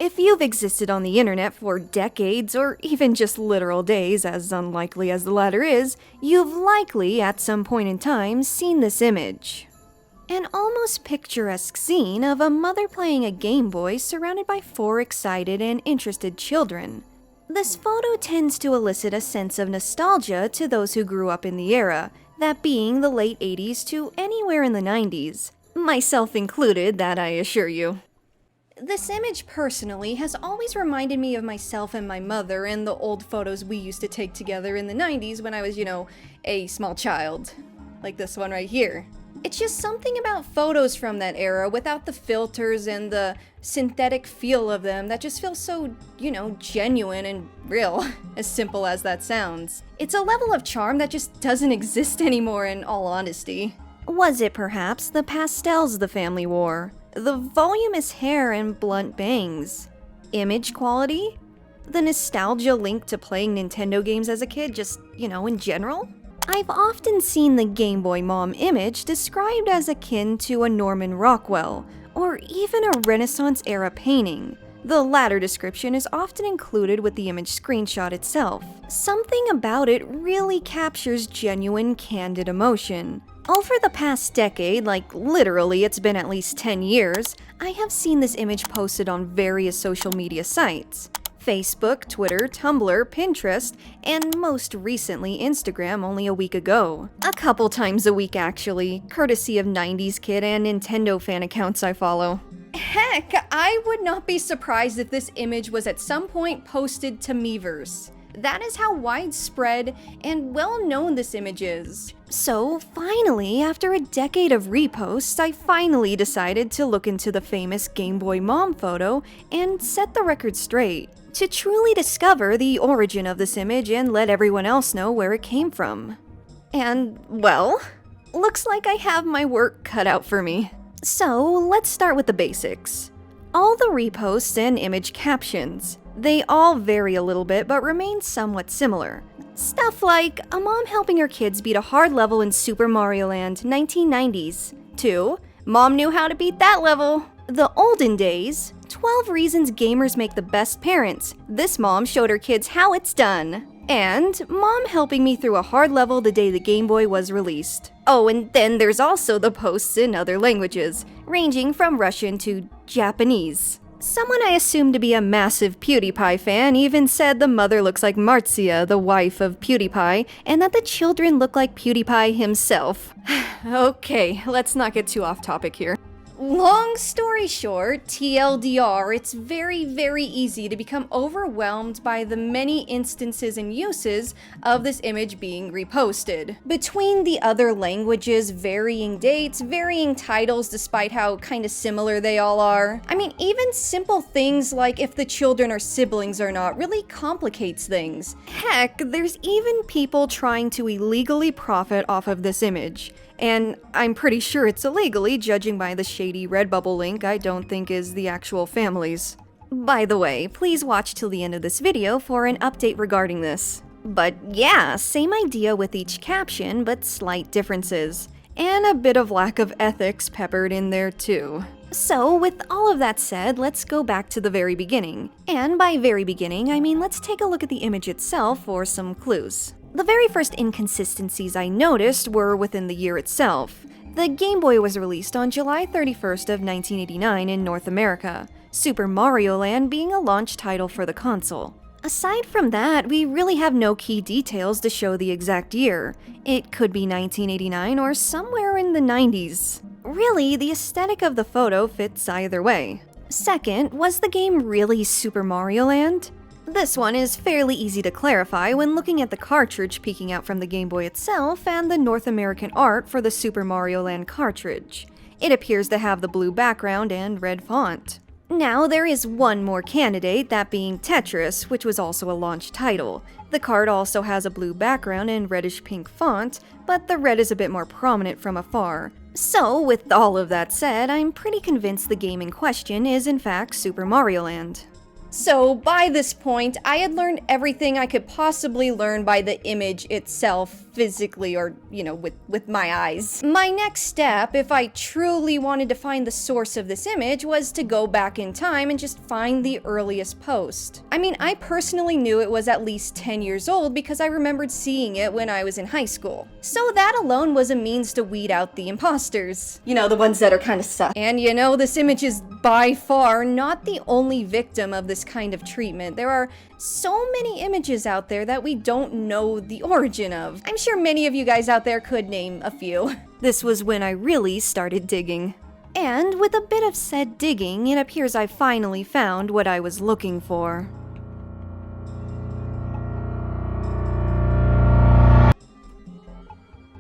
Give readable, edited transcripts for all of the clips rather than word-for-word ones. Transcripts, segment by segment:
If you've existed on the internet for decades or even just literal days, as unlikely as the latter is, you've likely, at some point in time, seen this image. An almost picturesque scene of a mother playing a Game Boy surrounded by 4 excited and interested children. This photo tends to elicit a sense of nostalgia to those who grew up in the era, that being the late 80s to anywhere in the 90s. Myself included, that I assure you. This image personally has always reminded me of myself and my mother and the old photos we used to take together in the 90s when I was, a small child. Like this one right here. It's just something about photos from that era without the filters and the synthetic feel of them that just feels so, genuine and real, as simple as that sounds. It's a level of charm that just doesn't exist anymore, in all honesty. Was it perhaps the pastels the family wore? The voluminous hair and blunt bangs? Image quality? The nostalgia linked to playing Nintendo games as a kid, just, in general? I've often seen the Gameboy Mom image described as akin to a Norman Rockwell, or even a Renaissance-era painting. The latter description is often included with the image screenshot itself. Something about it really captures genuine, candid emotion. Over the past decade, like literally it's been at least 10 years, I have seen this image posted on various social media sites. Facebook, Twitter, Tumblr, Pinterest, and most recently Instagram only a week ago. A couple times a week actually, courtesy of 90s Kid and Nintendo fan accounts I follow. Heck, I would not be surprised if this image was at some point posted to Miiverse. That is how widespread and well-known this image is. So finally, after a decade of reposts, I finally decided to look into the famous Gameboy Mom photo and set the record straight, to truly discover the origin of this image and let everyone else know where it came from. And, well, looks like I have my work cut out for me. So let's start with the basics. All the reposts and image captions. They all vary a little bit but remain somewhat similar. Stuff like, a mom helping her kids beat a hard level in Super Mario Land 1990s. 2. Mom knew how to beat that level. The olden days. 12 reasons gamers make the best parents. This mom showed her kids how it's done. And mom helping me through a hard level the day the Game Boy was released. Oh, and then there's also the posts in other languages, ranging from Russian to Japanese. Someone I assume to be a massive PewDiePie fan even said the mother looks like Marzia, the wife of PewDiePie, and that the children look like PewDiePie himself. Okay, let's not get too off topic here. Long story short, TLDR, it's very, very easy to become overwhelmed by the many instances and uses of this image being reposted. Between the other languages, varying dates, varying titles despite how kinda similar they all are. I mean, even simple things like if the children are siblings or not really complicates things. Heck, there's even people trying to illegally profit off of this image. And I'm pretty sure it's illegally, judging by the shady Redbubble link I don't think is the actual family's. By the way, please watch till the end of this video for an update regarding this. But yeah, same idea with each caption, but slight differences. And a bit of lack of ethics peppered in there too. So, with all of that said, let's go back to the very beginning. And by very beginning, I mean let's take a look at the image itself for some clues. The very first inconsistencies I noticed were within the year itself. The Game Boy was released on July 31st of 1989 in North America, Super Mario Land being a launch title for the console. Aside from that, we really have no key details to show the exact year. It could be 1989 or somewhere in the 90s. Really, the aesthetic of the photo fits either way. Second, was the game really Super Mario Land? This one is fairly easy to clarify when looking at the cartridge peeking out from the Game Boy itself and the North American art for the Super Mario Land cartridge. It appears to have the blue background and red font. Now, there is one more candidate, that being Tetris, which was also a launch title. The card also has a blue background and reddish-pink font, but the red is a bit more prominent from afar. So, with all of that said, I'm pretty convinced the game in question is in fact Super Mario Land. So by this point, I had learned everything I could possibly learn by the image itself, physically or, with my eyes. My next step, if I truly wanted to find the source of this image, was to go back in time and just find the earliest post. I mean, I personally knew it was at least 10 years old because I remembered seeing it when I was in high school. So that alone was a means to weed out the imposters. The ones that are kind of suck. And this image is by far not the only victim of this kind of treatment. There are so many images out there that we don't know the origin of. I'm sure many of you guys out there could name a few. This was when I really started digging. And with a bit of said digging, it appears I finally found what I was looking for.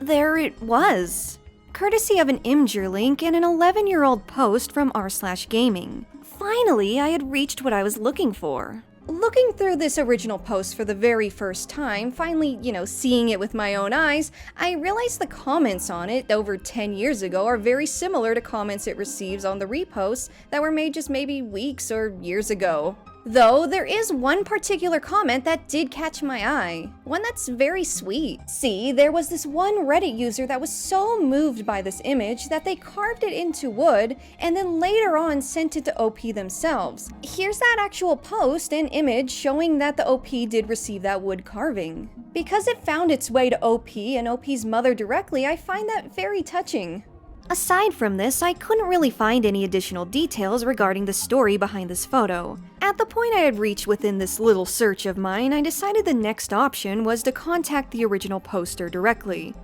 There it was. Courtesy of an Imgur link and an 11-year-old post from r/gaming. Finally, I had reached what I was looking for. Looking through this original post for the very first time, finally, seeing it with my own eyes, I realized the comments on it over 10 years ago are very similar to comments it receives on the reposts that were made just maybe weeks or years ago. Though, there is one particular comment that did catch my eye. One that's very sweet. See, there was this one Reddit user that was so moved by this image that they carved it into wood and then later on sent it to OP themselves. Here's that actual post and image showing that the OP did receive that wood carving. Because it found its way to OP and OP's mother directly, I find that very touching. Aside from this, I couldn't really find any additional details regarding the story behind this photo. At the point I had reached within this little search of mine, I decided the next option was to contact the original poster directly.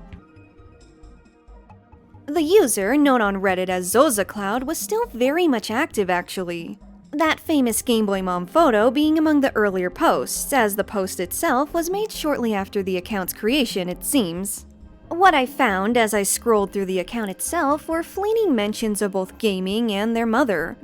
The user, known on Reddit as ZozaCloud, was still very much active actually. That famous Gameboy Mom photo being among the earlier posts, as the post itself was made shortly after the account's creation, it seems. What I found as I scrolled through the account itself were fleeting mentions of both gaming and their mother.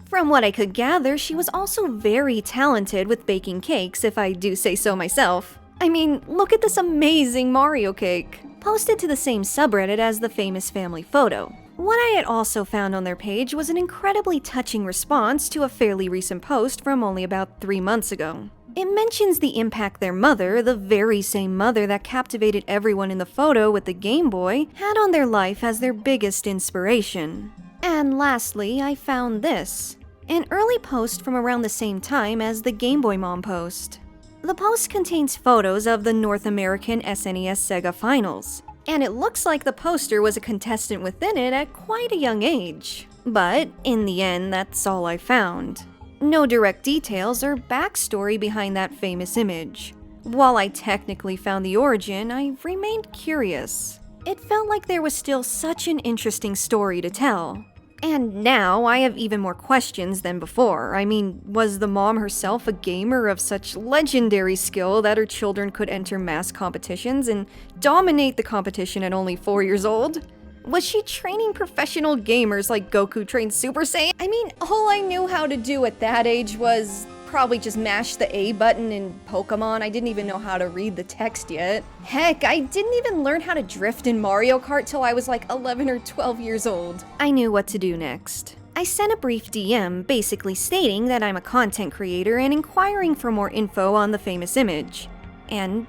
From what I could gather, she was also very talented with baking cakes, if I do say so myself. I mean, look at this amazing Mario cake, posted to the same subreddit as the famous family photo. What I had also found on their page was an incredibly touching response to a fairly recent post from only about 3 months ago. It mentions the impact their mother, the very same mother that captivated everyone in the photo with the Game Boy, had on their life as their biggest inspiration. And lastly, I found this. An early post from around the same time as the Gameboy Mom post. The post contains photos of the North American SNES Sega Finals, and it looks like the poster was a contestant within it at quite a young age. But in the end, that's all I found. No direct details or backstory behind that famous image. While I technically found the origin, I remained curious. It felt like there was still such an interesting story to tell. And now I have even more questions than before. I mean, was the mom herself a gamer of such legendary skill that her children could enter mass competitions and dominate the competition at only 4 years old? Was she training professional gamers like Goku trained Super Saiyan? I mean, all I knew how to do at that age was probably just mash the A button in Pokemon. I didn't even know how to read the text yet. Heck, I didn't even learn how to drift in Mario Kart till I was like 11 or 12 years old. I knew what to do next. I sent a brief DM basically stating that I'm a content creator and inquiring for more info on the famous image. And,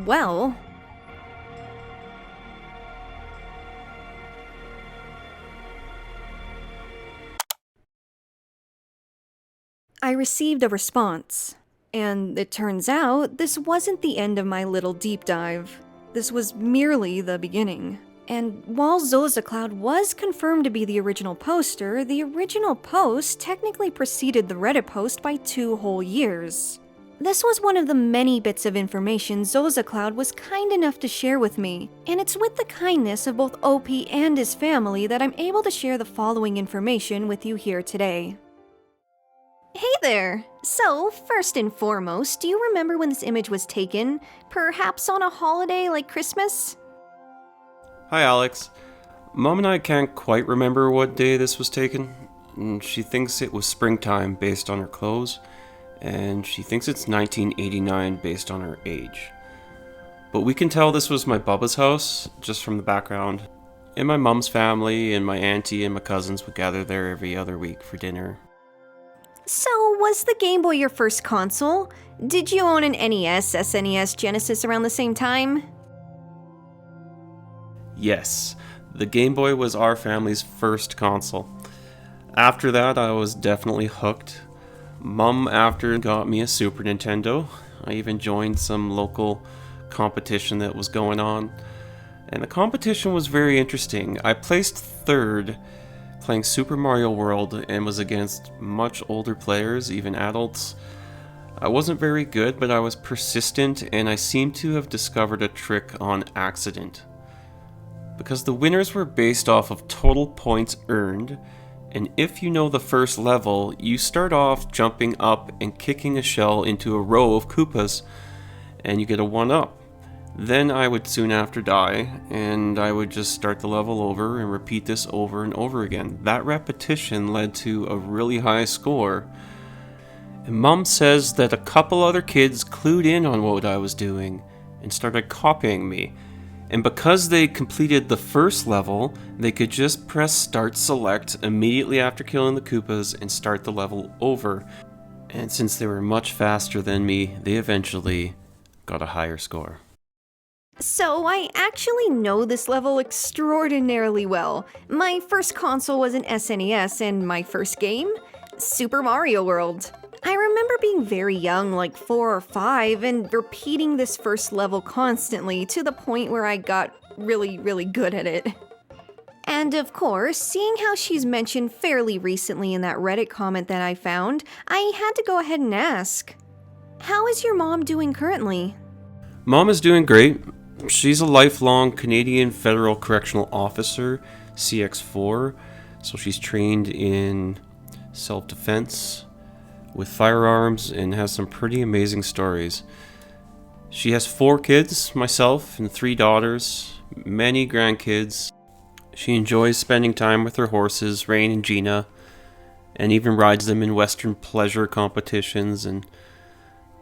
well, I received a response. And it turns out, this wasn't the end of my little deep dive. This was merely the beginning. And while ZozaCloud was confirmed to be the original poster, the original post technically preceded the Reddit post by 2 whole years. This was one of the many bits of information ZozaCloud was kind enough to share with me, and it's with the kindness of both OP and his family that I'm able to share the following information with you here today. Hey there! So, first and foremost, do you remember when this image was taken? Perhaps on a holiday like Christmas? Hi Alex. Mom and I can't quite remember what day this was taken. She thinks it was springtime based on her clothes, and she thinks it's 1989 based on her age. But we can tell this was my Bubba's house, just from the background. And my mom's family and my auntie and my cousins would gather there every other week for dinner. So, was the Game Boy your first console? Did you own an NES, SNES, Genesis around the same time? Yes, the Game Boy was our family's first console. After that, I was definitely hooked. Mom after got me a Super Nintendo. I even joined some local competition that was going on. And the competition was very interesting. I placed third playing Super Mario World and was against much older players, even adults. I wasn't very good, but I was persistent and I seemed to have discovered a trick on accident. Because the winners were based off of total points earned, and if you know the first level, you start off jumping up and kicking a shell into a row of Koopas, and you get a 1-up. Then I would soon after die, and I would just start the level over and repeat this over and over again. That repetition led to a really high score. And Mom says that a couple other kids clued in on what I was doing and started copying me. And because they completed the first level, they could just press Start Select immediately after killing the Koopas and start the level over. And since they were much faster than me, they eventually got a higher score. So, I actually know this level extraordinarily well. My first console was an SNES, and my first game? Super Mario World. I remember being very young, like 4 or 5, and repeating this first level constantly to the point where I got really good at it. And of course, seeing how she's mentioned fairly recently in that Reddit comment that I found, I had to go ahead and ask, how is your mom doing currently? Mom is doing great. She's a lifelong Canadian Federal Correctional Officer, CX4, so she's trained in self-defense with firearms and has some pretty amazing stories. She has 4 kids, myself, and 3 daughters, many grandkids. She enjoys spending time with her horses, Rain and Gina, and even rides them in Western pleasure competitions, and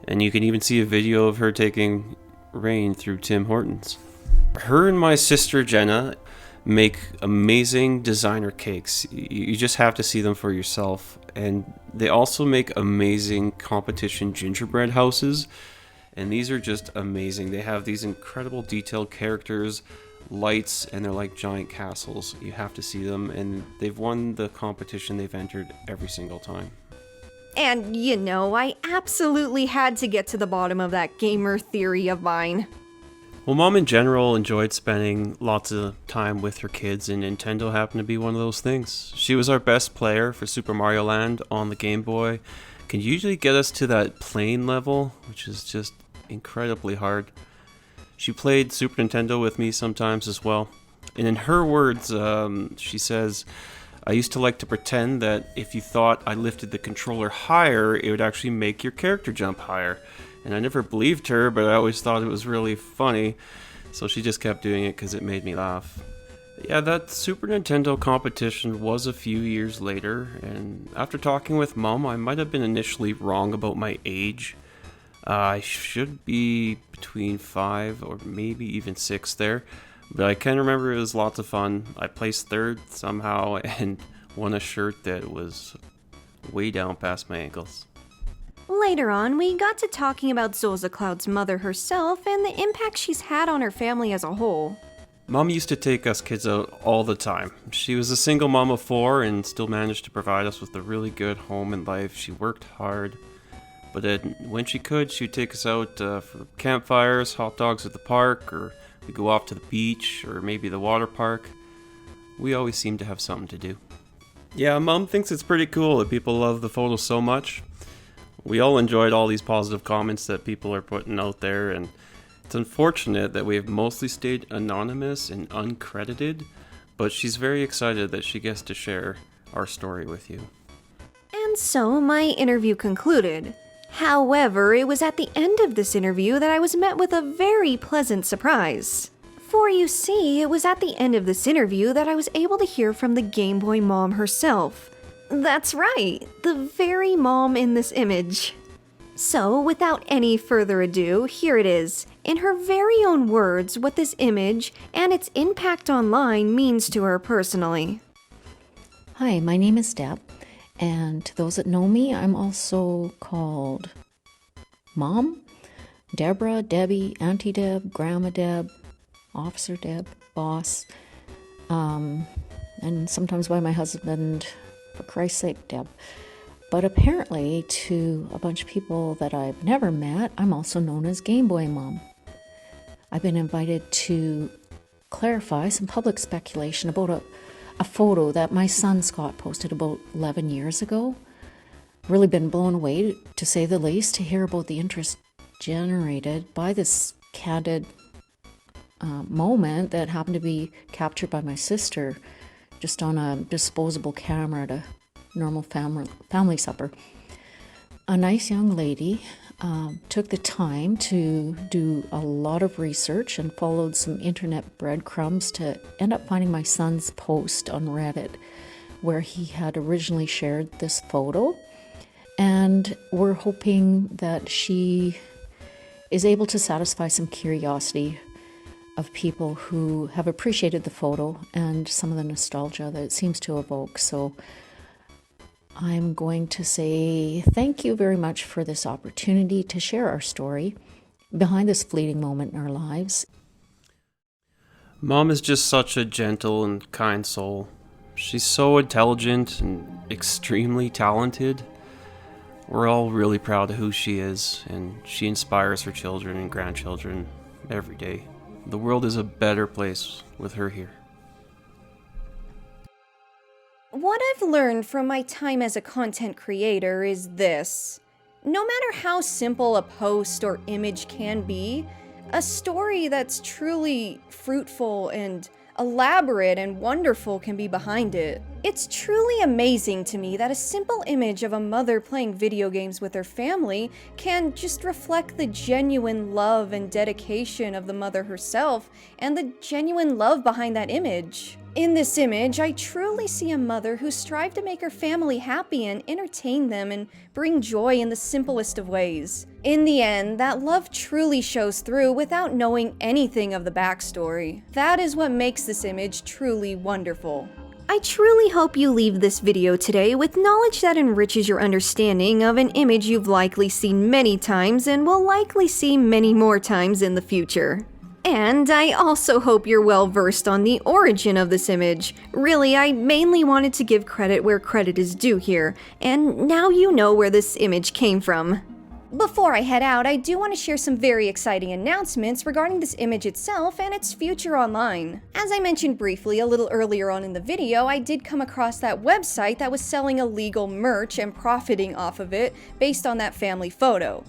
you can even see a video of her taking Rain through Tim Hortons. Her and my sister Jenna make amazing designer cakes. You just have to see them for yourself. And they also make amazing competition gingerbread houses. And these are just amazing. They have these incredible detailed characters, lights, and they're like giant castles. You have to see them. And they've won the competition they've entered every single time. And you know, I absolutely had to get to the bottom of that gamer theory of mine. Well, Mom in general enjoyed spending lots of time with her kids, and Nintendo happened to be one of those things. She was our best player for Super Mario Land on the Game Boy. Can usually get us to that plane level, which is just incredibly hard. She played Super Nintendo with me sometimes as well. And in her words, she says, I used to like to pretend that if you thought I lifted the controller higher, it would actually make your character jump higher. And I never believed her, but I always thought it was really funny. So she just kept doing it because it made me laugh. Yeah, that Super Nintendo competition was a few years later. And after talking with Mom, I might have been initially wrong about my age. I should be between 5 or maybe even 6 there. But I can remember it was lots of fun. I placed third somehow and won a shirt that was way down past my ankles. Later on, we got to talking about Zosa Cloud's mother herself and the impact she's had on her family as a whole. Mom used to take us kids out all the time. She was a single mom of 4 and still managed to provide us with a really good home and life. She worked hard, but then when she could, she'd take us out for campfires, hot dogs at the park, or we'd go off to the beach or maybe the water park. We always seemed to have something to do. Yeah, Mom thinks it's pretty cool that people love the photos so much. We all enjoyed all these positive comments that people are putting out there, and it's unfortunate that we have mostly stayed anonymous and uncredited, but she's very excited that she gets to share our story with you. And so my interview concluded. However, it was at the end of this interview that I was met with a very pleasant surprise. For you see, it was at the end of this interview that I was able to hear from the Gameboy Mom herself. That's right, the very mom in this image. So, without any further ado, here it is, in her very own words, what this image and its impact online means to her personally. Hi, my name is Deb, And to those that know me, I'm also called Mom, Deborah, Debbie, Auntie Deb, Grandma Deb, Officer Deb, Boss, and sometimes by my husband, for Christ's sake, Deb. But apparently, to a bunch of people that I've never met, I'm also known as Gameboy Mom. I've been invited to clarify some public speculation about a photo that my son Scott posted about 11 years ago. Really been blown away, to say the least, to hear about the interest generated by this candid moment that happened to be captured by my sister just on a disposable camera at a normal family supper. A nice young lady took the time to do a lot of research and followed some internet breadcrumbs to end up finding my son's post on Reddit, where he had originally shared this photo. And we're hoping that she is able to satisfy some curiosity of people who have appreciated the photo and some of the nostalgia that it seems to evoke. So I'm going to say thank you very much for this opportunity to share our story behind this fleeting moment in our lives. Mom is just such a gentle and kind soul. She's so intelligent and extremely talented. We're all really proud of who she is, and she inspires her children and grandchildren every day. The world is a better place with her here. What I've learned from my time as a content creator is this. No matter how simple a post or image can be, a story that's truly fruitful and elaborate and wonderful can be behind it. It's truly amazing to me that a simple image of a mother playing video games with her family can just reflect the genuine love and dedication of the mother herself and the genuine love behind that image. In this image, I truly see a mother who strived to make her family happy and entertain them and bring joy in the simplest of ways. In the end, that love truly shows through without knowing anything of the backstory. That is what makes this image truly wonderful. I truly hope you leave this video today with knowledge that enriches your understanding of an image you've likely seen many times and will likely see many more times in the future. And I also hope you're well versed on the origin of this image. Really, I mainly wanted to give credit where credit is due here, and now you know where this image came from. Before I head out, I do want to share some very exciting announcements regarding this image itself and its future online. As I mentioned briefly a little earlier on in the video, I did come across that website that was selling illegal merch and profiting off of it based on that family photo.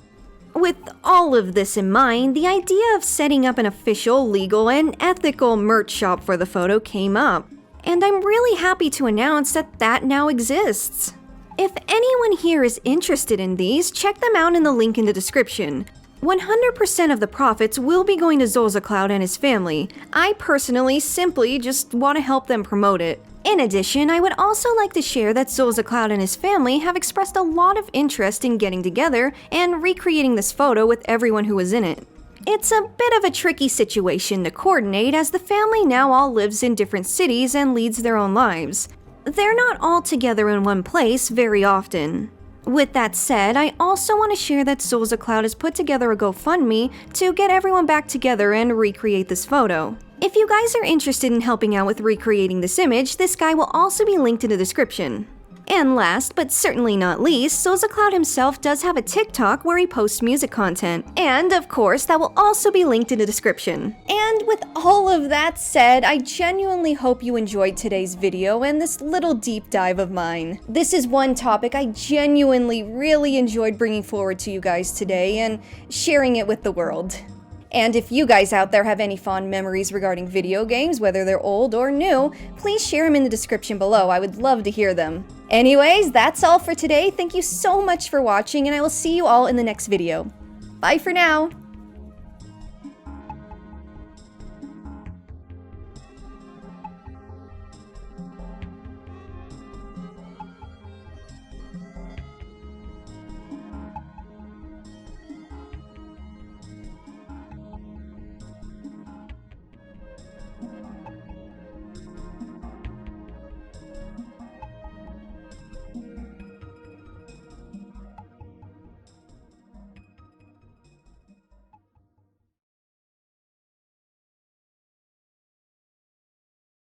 With all of this in mind, the idea of setting up an official, legal, and ethical merch shop for the photo came up, and I'm really happy to announce that that now exists. If anyone here is interested in these, check them out in the link in the description. 100% of the profits will be going to Zolas and his family. I personally simply just want to help them promote it. In addition, I would also like to share that Zolas and his family have expressed a lot of interest in getting together and recreating this photo with everyone who was in it. It's a bit of a tricky situation to coordinate as the family now all lives in different cities and leads their own lives. They're not all together in one place very often. With that said, I also want to share that Zolas has put together a GoFundMe to get everyone back together and recreate this photo. If you guys are interested in helping out with recreating this image, this guy will also be linked in the description. And last, but certainly not least, Zolas himself does have a TikTok where he posts music content. And of course, that will also be linked in the description. And with all of that said, I genuinely hope you enjoyed today's video and this little deep dive of mine. This is one topic I genuinely really enjoyed bringing forward to you guys today and sharing it with the world. And if you guys out there have any fond memories regarding video games, whether they're old or new, please share them in the description below. I would love to hear them. Anyways, that's all for today. Thank you so much for watching, and I will see you all in the next video. Bye for now!